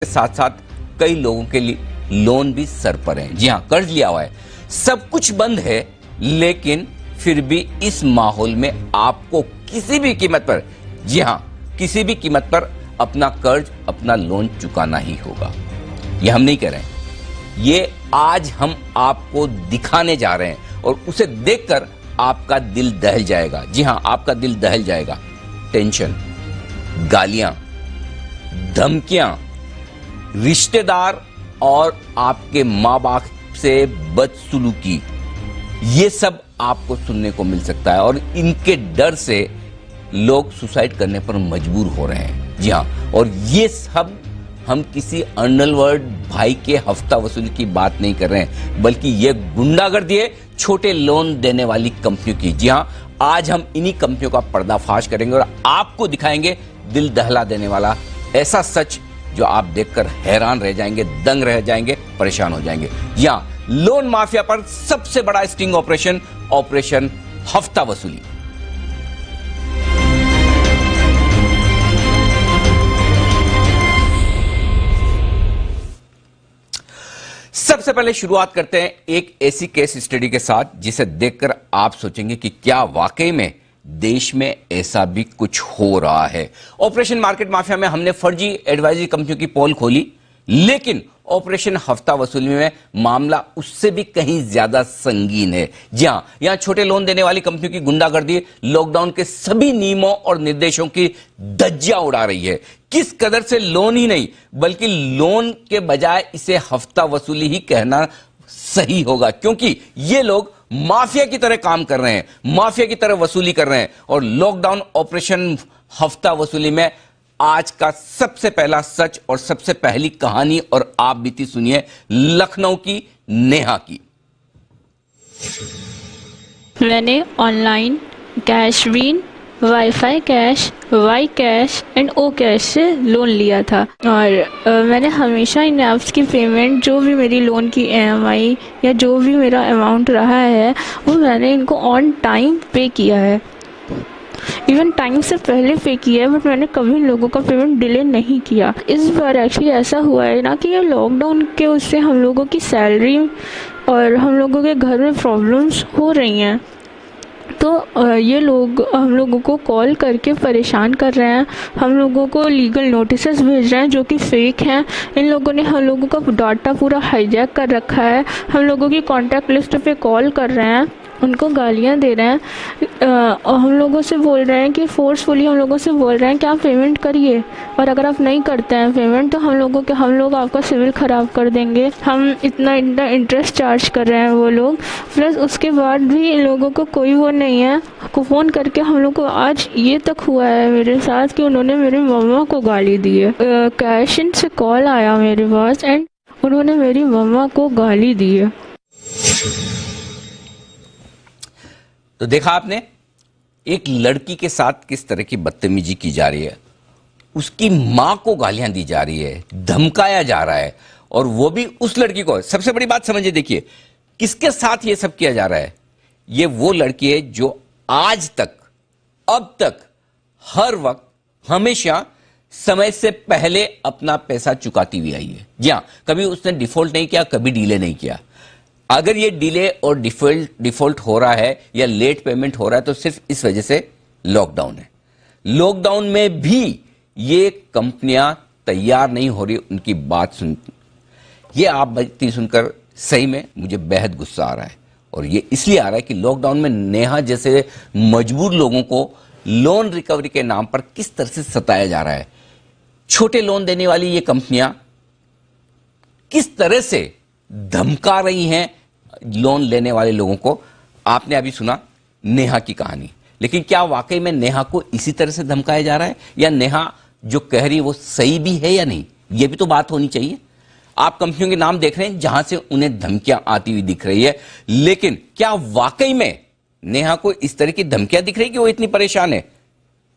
साथ साथ कई लोगों के लिए लोन भी सर पर है। जी हाँ, कर्ज लिया हुआ है, सब कुछ बंद है, लेकिन फिर भी इस माहौल में आपको किसी भी कीमत पर, जी हाँ, किसी भी कीमत पर अपना कर्ज, अपना लोन चुकाना ही होगा। ये हम नहीं कह रहे हैं, ये आज हम आपको दिखाने जा रहे हैं और उसे देखकर आपका दिल दहल जाएगा। जी हाँ, आपका दिल दहल जाएगा। टेंशन, गालियां, धमकियां, रिश्तेदार और आपके माँ बाप से बदसलूकी, ये सब आपको सुनने को मिल सकता है और इनके डर से लोग सुसाइड करने पर मजबूर हो रहे हैं। जी हाँ, और ये सब हम किसी अंडरवर्ल्ड भाई के हफ्ता वसूली की बात नहीं कर रहे हैं, बल्कि ये गुंडागर्दी है छोटे लोन देने वाली कंपनियों की। जी हाँ, आज हम इन्हीं कंपनियों का पर्दाफाश करेंगे और आपको दिखाएंगे दिल दहला देने वाला ऐसा सच जो आप देखकर हैरान रह जाएंगे, दंग रह जाएंगे, परेशान हो जाएंगे। या लोन माफिया पर सबसे बड़ा स्टिंग ऑपरेशन, ऑपरेशन हफ्ता वसूली। सबसे पहले शुरुआत करते हैं एक ऐसी केस स्टडी के साथ जिसे देखकर आप सोचेंगे कि क्या वाकई में देश में ऐसा भी कुछ हो रहा है। ऑपरेशन मार्केट माफिया में हमने फर्जी एडवाइजरी कंपनियों की पोल खोली, लेकिन ऑपरेशन हफ्ता वसूली में मामला उससे भी कहीं ज्यादा संगीन है। जी हां, यहां छोटे लोन देने वाली कंपनियों की गुंडागर्दी लॉकडाउन के सभी नियमों और निर्देशों की धज्जियां उड़ा रही है। किस कदर से लोन ही नहीं, बल्कि लोन के बजाय इसे हफ्ता वसूली ही कहना सही होगा, क्योंकि ये लोग माफिया की तरह काम कर रहे हैं, माफिया की तरह वसूली कर रहे हैं। और लॉकडाउन ऑपरेशन हफ्ता वसूली में आज का सबसे पहला सच और सबसे पहली कहानी, और आप बीती सुनिए, लखनऊ की नेहा की। मैंने ऑनलाइन कैश ऋण, wifi cash, Y cash and O cash से लोन लिया था और मैंने हमेशा इन ऐप्स की पेमेंट, जो भी मेरी लोन की EMI या जो भी मेरा अमाउंट रहा है, वो मैंने इनको ऑन टाइम पे किया है। इवन टाइम से पहले पे किया है, बट मैंने कभी इन लोगों का पेमेंट डिले नहीं किया। इस बार एक्चुअली ऐसा हुआ है ना कि ये लॉकडाउन के उससे हम लोगों की सैलरी और हम लोगों के घर में प्रॉब्लम्स हो रही हैं, तो ये लोग हम लोगों को कॉल करके परेशान कर रहे हैं, हम लोगों को लीगल नोटिसेस भेज रहे हैं जो कि फेक हैं। इन लोगों ने हम लोगों का डाटा पूरा हाईजैक कर रखा है, हम लोगों की कॉन्टैक्ट लिस्ट पे कॉल कर रहे हैं, उनको गालियां दे रहे हैं और हम लोगों से बोल रहे हैं कि फोर्सफुली हम लोगों से बोल रहे हैं कि आप पेमेंट करिए, और अगर आप नहीं करते हैं पेमेंट तो हम लोग आपका सिविल ख़राब कर देंगे, हम इतना इंटरेस्ट चार्ज कर रहे हैं वो लोग। प्लस उसके बाद भी इन लोगों को कोई वो नहीं है, फ़ोन करके हम लोग को आज ये तक हुआ है मेरे साथ कि उन्होंने मेरी मम्मा को गाली दी है। कैश इन से कॉल आया मेरे पास एंड उन्होंने मेरी मम्मा को गाली दी है। तो देखा आपने, एक लड़की के साथ किस तरह की बदतमीजी की जा रही है, उसकी मां को गालियां दी जा रही है, धमकाया जा रहा है, और वो भी उस लड़की को। सबसे बड़ी बात समझिए, देखिए किसके साथ ये सब किया जा रहा है। ये वो लड़की है जो आज तक, अब तक, हर वक्त, हमेशा समय से पहले अपना पैसा चुकाती हुई आई है। जी हाँ, कभी उसने डिफॉल्ट नहीं किया, कभी डिले नहीं किया। अगर ये डिले और डिफॉल्ट हो रहा है या लेट पेमेंट हो रहा है तो सिर्फ इस वजह से लॉकडाउन है। लॉकडाउन में भी ये कंपनियां तैयार नहीं हो रही उनकी बात सुन। ये आप बातें सुनकर सही में मुझे बेहद गुस्सा आ रहा है, और ये इसलिए आ रहा है कि लॉकडाउन में नेहा जैसे मजबूर लोगों को लोन रिकवरी के नाम पर किस तरह से सताया जा रहा है। छोटे लोन देने वाली ये कंपनियां किस तरह से धमका रही हैं लोन लेने वाले लोगों को। आपने अभी सुना नेहा की कहानी, लेकिन क्या वाकई में नेहा को इसी तरह से धमकाया जा रहा है, या नेहा जो कह रही है वो सही भी है या नहीं, ये भी तो बात होनी चाहिए। आप कंपनियों के नाम देख रहे हैं जहां से उन्हें धमकियां आती हुई दिख रही है, लेकिन क्या वाकई में नेहा को इस तरह की धमकियां दिख रही है कि वो इतनी परेशान है?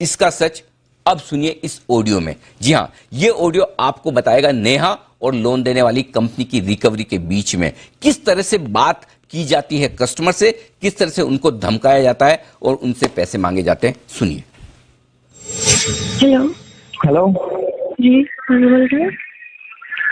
इसका सच अब सुनिए इस ऑडियो में। जी हां, ये ऑडियो आपको बताएगा नेहा और लोन देने वाली कंपनी की रिकवरी के बीच में किस तरह से बात की जाती है कस्टमर से, किस तरह से उनको धमकाया जाता है और उनसे पैसे मांगे जाते हैं। सुनिए। हेलो हेलो जी, कौन बोल रहे हैं?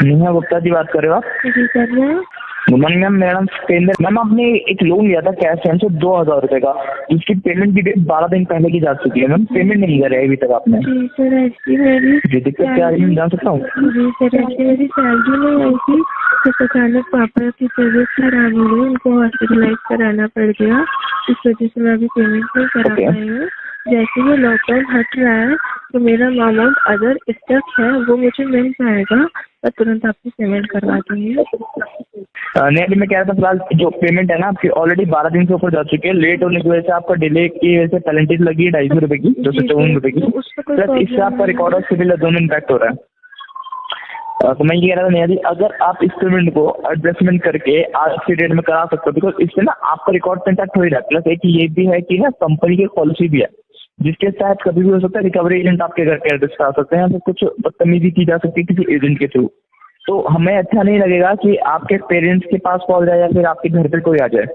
नेहा गुप्ता जी बात कर रहे हो आप? जी कर रहे हैं। गुड मॉर्निंग मैम, मेरा नाम सतेंद्र। मैम आपने एक लोन लिया था कैश से 2,000 रुपए का, जिसकी पेमेंट की डेट 12 दिन पहले की जा चुकी है। मैम पेमेंट नहीं करे अभी तक आपने। जी सर, ऐसी मेरी जी दिक्कत क्या आ रही है मैं जान सकता हूँ? जी सर, ऐसी मेरी सैलरी नहीं आई थी, तो अचानक पापा की तबीयत खराब हो गई, उनको हॉस्पिटलाइज कराना पड़ गया। इस वजह से मैं अभी पेमेंट नहीं करा Okay. पाई हूँ। जैसे ही लॉकडाउन हट रहा है तो मेरा अमाउंट अदर स्टेप है वो मुझे मिल जाएगा, मैं तुरंत आपकी पेमेंट करवा दूंगी। नहीं अभी मैं कह रहा था फिलहाल जो पेमेंट है ना आपकी ऑलरेडी 12 दिन से ऊपर जा चुकी है। लेट होने की वजह से आपका डिले की वजह से पेनल्टीज लगी है 250 रुपए की, 254 रुपए की, प्लस इससे आपका रिकॉर्ड और सिविल दोनों इम्पैक्ट हो रहा है। तो मैं ये कह रहा था नेहा जी, अगर आप इस पेमेंट को एडजस्टमेंट करके आज की डेट में करा सकते हो, बिकॉज इससे ना आपका रिकॉर्ड इम्पैक्ट हो ही रहा है। प्लस एक ये भी है कि ना कंपनी की पॉलिसी भी है जिसके तहत कभी भी हो सकता है रिकवरी एजेंट आपके घर के एड्रेस करा सकते हैं, या फिर कुछ बदतमीजी की जा सकती है किसी एजेंट के थ्रू। तो हमें अच्छा नहीं लगेगा कि आपके पेरेंट्स के पास कॉल जाए या फिर आपके घर पे कोई आ जाए।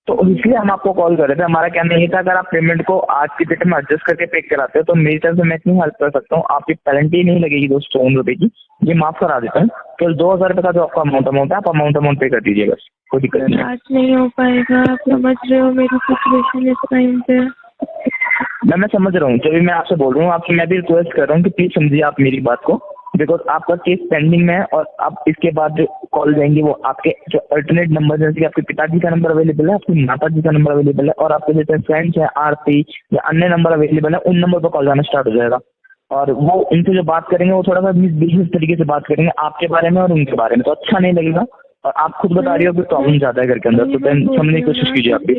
तो इसलिए हम आपको कॉल कर रहे थे। हमारा कहना ये था अगर आप पेमेंट को आज की डेट में एडजस्ट करके पे कराते हो तो मेरी तरफ से मैं इतनी हेल्प कर सकता हूँ, आपकी पेनल्टी नहीं लगेगी 254 रुपए की, ये माफ करा देता हूँ। केवल 2,000 रुपए का जो आपका अमाउंट है आप अमाउंट पे कर दीजिए, बस कोई दिक्कत नहीं है। आज नहीं हो पाएगा, आप समझ रहे हो मेरी सिचुएशन इस टाइम पे। मैं समझ रहा हूँ, जब भी मैं आपसे बोल रहा हूँ आपसे मैं भी रिक्वेस्ट कर रहा हूँ कि प्लीज समझिए आप मेरी बात को, बिकॉज आपका केस पेंडिंग में है और आप इसके बाद जो कॉल जाएंगे वो आपके जो अल्टरनेट नंबर, जैसे कि आपके पिताजी का नंबर अवेलेबल है, आपकी माता जी का नंबर अवेलेबल है और आपके जैसे फ्रेंड्स है आरती या अन्य नंबर अवेलेबल है, उन नंबर पर कॉल जाना स्टार्ट हो जाएगा। और वो उनसे जो बात करेंगे वो थोड़ा सा बिजनेस तरीके से बात करेंगे आपके बारे में और उनके बारे में, तो अच्छा नहीं लगेगा। और आप खुद बता रही हो कि प्रॉब्लम ज्यादा है घर के अंदर, तो देन समझने की कोशिश कीजिए आप भी।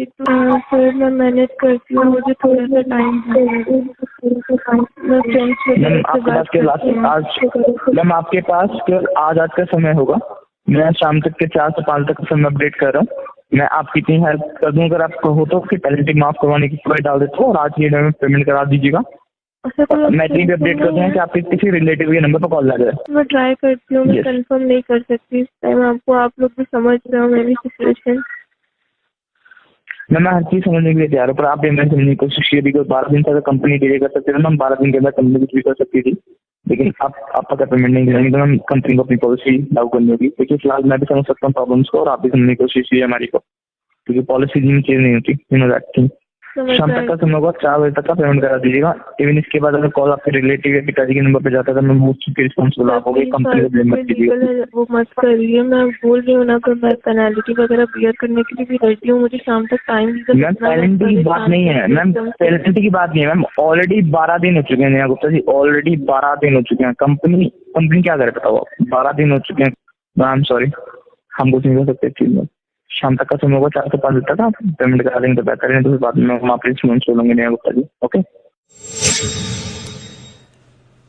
फिर मैं मैनेज करती हूँ, मुझे थोड़ा सा टाइम मैम आपके पास केवल मैम आपके पास केवल आज का समय होगा। मैं शाम तक के 4 से 5 तक समय अपडेट कर रहा हूँ। मैं आपकी इतनी हेल्प कर दूँ अगर आपको हो तो, कि पेनल्टी माफ करवाने की कोई डाल देता हूँ और आज की डेट में पेमेंट करा दीजिएगा। मैं इतनी भी अपडेट कर दूँ कि आपके किसी रिलेटिव के नंबर पर कॉल लगा जाए। मैं ट्राई करती हूँ, मैं Yes. कंफर्म नहीं कर सकती इस टाइम आपको, आप लोग भी समझ रहे हो मेरी सिचुएशन। मैं हर चीज समझने के लिए तैयार हूँ, पर आप भी मैंने समझने की कोशिश की, बिकॉज 12 दिन तक कंपनी डिले कर सकती थी, हम 12 दिन के अंदर कंपनी कुछ भी कर सकती थी, लेकिन आप आपका पेमेंट नहीं करेंगे तो हम कंपनी को अपनी पॉलिसी लागू करनी होगी। देखिए फिलहाल मैं भी समझ सकता हूँ प्रॉब्लम्स को और आप भी समझने की कोशिश की हमारी को, क्योंकि पॉलिसी में चेंज नहीं होती, यू नो दैट थिंग। शाम तक का समय होगा, 4 बजे तक का पेमेंट करा दीजिएगा। इवन इसके बाद अगर कॉल आपके रिलेटिव या पिताजी के नंबर पे जाता है तो मैं वो चीज रिस्पॉन्सिबल आप हो गई, कंपनी को ब्लेम मत कीजिए। वो मत करिए, मैं बोल रही हूँ ना, पर मैं पेनल्टी वगैरह बियर करने के लिए भी रेडी हूँ, मुझे शाम तक टाइम भी। मैम पेनल्टी की बात नहीं है, मैम पेनल्टी की बात नहीं है मैम, ऑलरेडी 12 दिन हो चुके हैं नेहा गुप्ता जी, ऑलरेडी 12 दिन हो चुके हैं। कंपनी क्या करे बताओ, 12 दिन हो चुके हैं। आई एम सॉरी, हम कुछ नहीं कर सकते चीज में। शाम तक का समय होगा, 4 से 5 बजे तक आप पेमेंट करा देंगे तो बेहतर है, तो फिर बाद में हम आपके इंश्योरेंस बोलेंगे नेहा गुप्ता जी। ओके,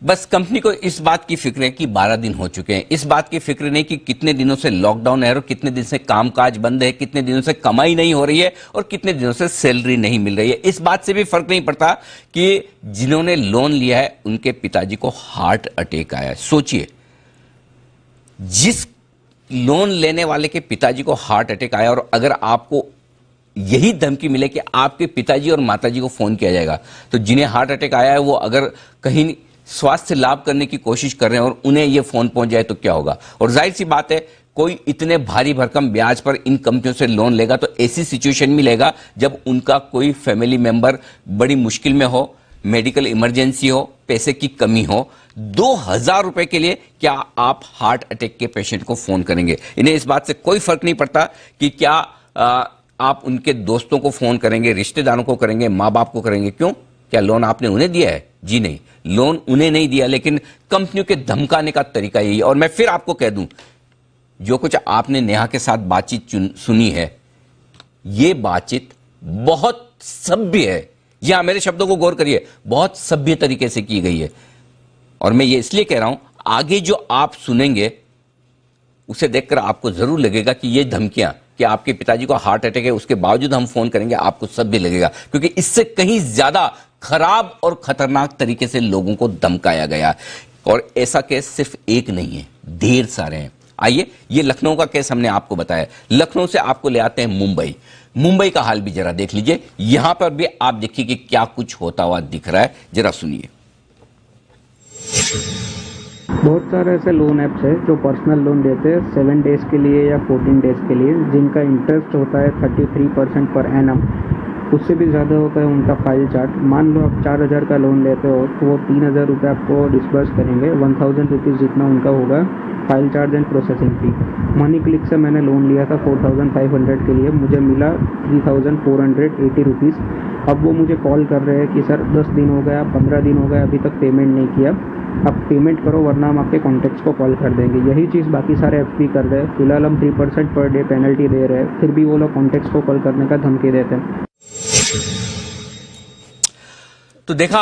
बस कंपनी को इस बात की फिक्र है कि 12 दिन हो चुके हैं, इस बात की फिक्र नहीं कि कितने दिनों से लॉकडाउन है और कितने दिन से कामकाज बंद है, कितने दिनों से कमाई नहीं हो रही है और कितने दिनों से सैलरी नहीं मिल रही है। इस बात से भी फर्क नहीं पड़ता कि जिन्होंने लोन लिया है उनके पिताजी को हार्ट अटैक आया है। सोचिए, जिस लोन लेने वाले के पिताजी को हार्ट अटैक आया और अगर आपको यही धमकी मिले कि आपके पिताजी और माताजी को फोन किया जाएगा, तो जिन्हें हार्ट अटैक आया है वो अगर कहीं स्वास्थ्य लाभ करने की कोशिश कर रहे हैं और उन्हें ये फोन पहुंच जाए तो क्या होगा। और जाहिर सी बात है, कोई इतने भारी भरकम ब्याज पर इन कंपनियों से लोन लेगा तो ऐसी सिचुएशन में लेगा जब उनका कोई फैमिली मेंबर बड़ी मुश्किल में हो, मेडिकल इमरजेंसी हो, पैसे की कमी हो। 2,000 रुपए के लिए क्या आप हार्ट अटैक के पेशेंट को फोन करेंगे? इन्हें इस बात से कोई फर्क नहीं पड़ता कि क्या आप उनके दोस्तों को फोन करेंगे, रिश्तेदारों को करेंगे, माँ बाप को करेंगे। क्यों? क्या लोन आपने उन्हें दिया है? जी नहीं, लोन उन्हें नहीं दिया, लेकिन कंपनियों के धमकाने का तरीका यही है। और मैं फिर आपको कह दूं, जो कुछ आपने नेहा के साथ बातचीत सुनी है, ये बातचीत बहुत सभ्य है। यहां मेरे शब्दों को गौर करिए, बहुत सभ्य तरीके से की गई है। और मैं ये इसलिए कह रहा हूं, आगे जो आप सुनेंगे उसे देखकर आपको जरूर लगेगा कि ये धमकियां कि आपके पिताजी को हार्ट अटैक है उसके बावजूद हम फोन करेंगे, आपको सभ्य लगेगा, क्योंकि इससे कहीं ज्यादा खराब और खतरनाक तरीके से लोगों को धमकाया गया। और ऐसा केस सिर्फ एक नहीं है, ढेर सारे हैं। आइए, ये लखनऊ का केस हमने आपको बताया। लखनऊ से आपको ले आते हैं मुंबई। मुंबई का हाल भी जरा देख लीजिए। यहां पर भी आप देखिए कि क्या कुछ होता हुआ दिख रहा है, जरा सुनिए। बहुत सारे ऐसे लोन ऐप्स है जो पर्सनल लोन देते हैं 7 डेज़ के लिए या 14 डेज़ के लिए, जिनका इंटरेस्ट होता है 33% पर एनम। उससे भी ज़्यादा होता है उनका फाइल चार्ज। मान लो आप 4,000 का लोन लेते हो तो वो 3,000 रुपये आपको डिस्बर्स करेंगे, 1,000 रुपीज़ जितना उनका होगा file charge and processing fee. Money click से मैंने लोन लिया था 4,500 के लिए, मुझे मिला 3,480 रुपीज़। अब वो मुझे कॉल कर रहे हैं कि सर 10 दिन हो गया, 15 दिन हो गया, अभी तक पेमेंट नहीं किया, अब पेमेंट करो वरना हम आपके कॉन्टैक्ट्स को कॉल कर देंगे। यही चीज़ बाकी सारे ऐप भी कर रहे हैं। फिलहाल हम 3% पर डे पेनल्टी दे रहे हैं, फिर भी वो लोग कॉन्टैक्ट्स को कॉल करने का धमकी देते हैं। तो देखा